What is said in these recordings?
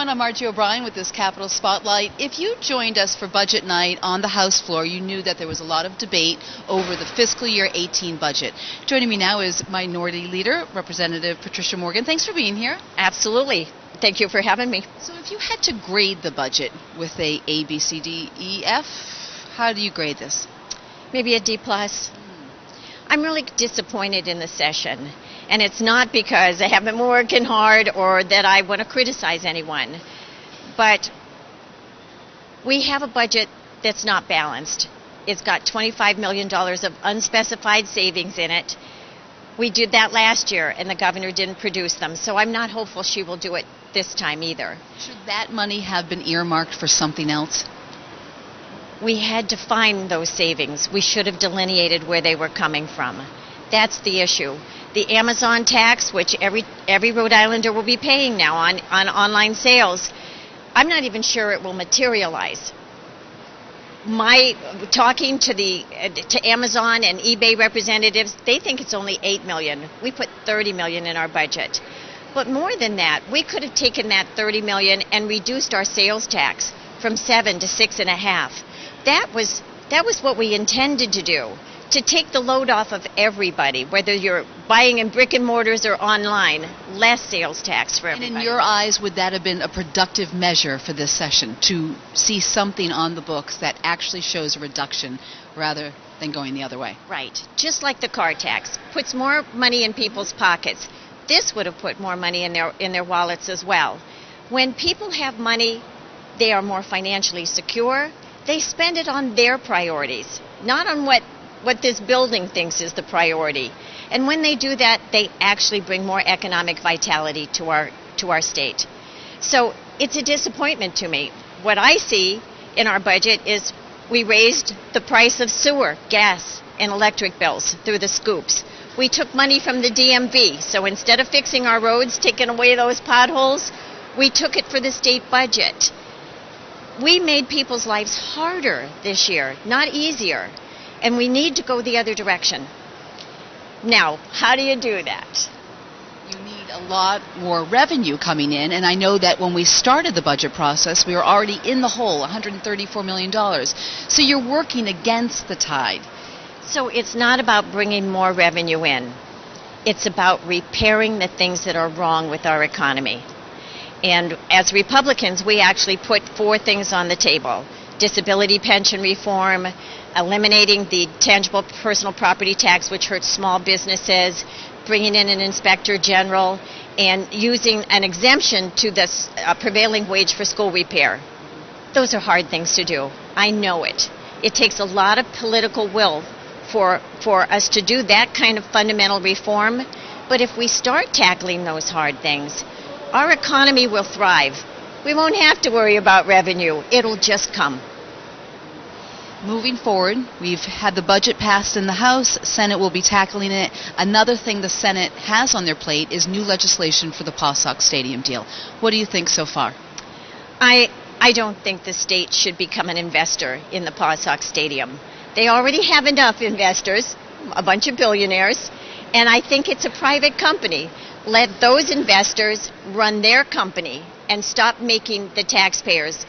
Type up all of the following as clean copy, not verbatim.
everyone. I'm Margie O'Brien with this Capital Spotlight. If you joined us for budget night on the House floor, you knew that there was a lot of debate over the fiscal year 18 budget. Joining me now is Minority Leader, Representative Patricia Morgan. Thanks for being here. Absolutely. Thank you for having me. So if you had to grade the budget with A, B, C, D, E, F, how do you grade this? Maybe a D+. I'm really disappointed in the session. And it's not because I haven't been working hard or that I want to criticize anyone. But we have a budget that's not balanced. It's got $25 million of unspecified savings in it. We did that last year, and the governor didn't produce them. So I'm not hopeful she will do it this time either. Should that money have been earmarked for something else? We had to find those savings. We should have delineated where they were coming from. That's the issue. The Amazon tax, which every Rhode Islander will be paying now on online sales, I'm not even sure it will materialize. Talking to Amazon and eBay representatives, they think it's only $8 million. We put $30 million in our budget. But more than that, we could have taken that $30 million and reduced our sales tax from 7 to 6.5. That was what we intended to do. To take the load off of everybody, whether you're buying in brick and mortars or online, less sales tax for everybody. And in your eyes, would that have been a productive measure for this session, to see something on the books that actually shows a reduction rather than going the other way? Right. Just like the car tax. Puts more money in people's pockets. This would have put more money in their wallets as well. When people have money, they are more financially secure. They spend it on their priorities, not on what this building thinks is the priority. And when they do that, they actually bring more economic vitality to our state. So it's a disappointment to me. What I see in our budget is we raised the price of sewer, gas, and electric bills through the scoops. We took money from the DMV. So instead of fixing our roads, taking away those potholes, we took it for the state budget. We made people's lives harder this year, not easier. And we need to go the other direction. Now, how do you do that? You need a lot more revenue coming in, and I know that when we started the budget process, we were already in the hole, $134 million. So you're working against the tide. So it's not about bringing more revenue in. It's about repairing the things that are wrong with our economy. And as Republicans, we actually put 4 things on the table. Disability pension reform, eliminating the tangible personal property tax, which hurts small businesses, bringing in an inspector general, and using an exemption to the prevailing wage for school repair. Those are hard things to do. I know it. It takes a lot of political will for us to do that kind of fundamental reform. But if we start tackling those hard things, our economy will thrive. We won't have to worry about revenue. It'll just come. Moving forward, we've had the budget passed in the House. Senate will be tackling it. Another thing the Senate has on their plate is new legislation for the Pawsox Stadium deal. What do you think so far? I don't think the state should become an investor in the Pawsox Stadium. They already have enough investors, a bunch of billionaires, and I think it's a private company. Let those investors run their company and stop making the taxpayers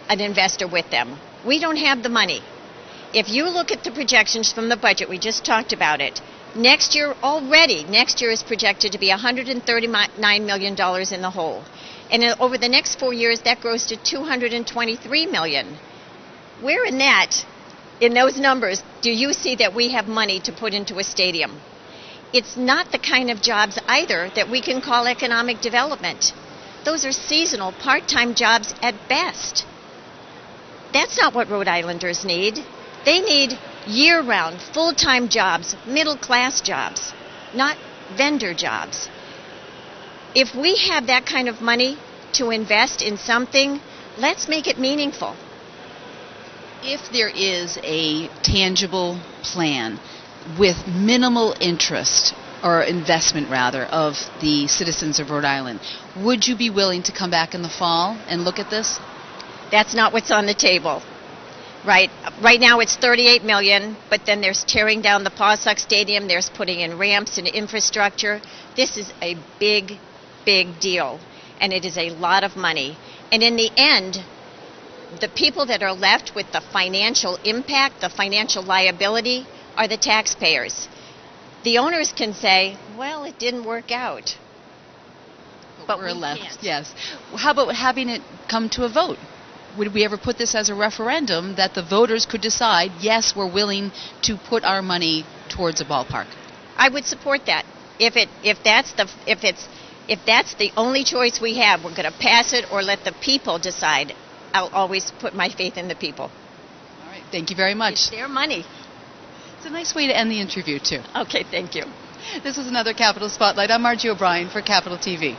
an investor with them. We don't have the money. If you look at the projections from the budget, we just talked about it, next year is projected to be $139 million in the hole. And over the next 4 years, that grows to $223 million. Where in those numbers, do you see that we have money to put into a stadium? It's not the kind of jobs either that we can call economic development. Those are seasonal, part-time jobs at best. That's not what Rhode Islanders need. They need year-round, full-time jobs, middle-class jobs, not vendor jobs. If we have that kind of money to invest in something, let's make it meaningful. If there is a tangible plan with minimal interest or investment, rather, of the citizens of Rhode Island, would you be willing to come back in the fall and look at this? That's not what's on the table. Right now it's $38 million, but then there's tearing down the Pawsox Stadium, there's putting in ramps and infrastructure. This is a big, big deal, and it is a lot of money. And in the end, the people that are left with the financial impact, the financial liability, are the taxpayers. The owners can say, well, it didn't work out. But we're we left. can't. Yes. How about having it come to a vote? Would we ever put this as a referendum that the voters could decide, yes, we're willing to put our money towards a ballpark? I would support that. If that's the only choice we have, we're going to pass it or let the people decide. I'll always put my faith in the people. All right. Thank you very much. It's their money. It's a nice way to end the interview, too. Okay, thank you. This was another Capital Spotlight. I'm Margie O'Brien for Capital TV.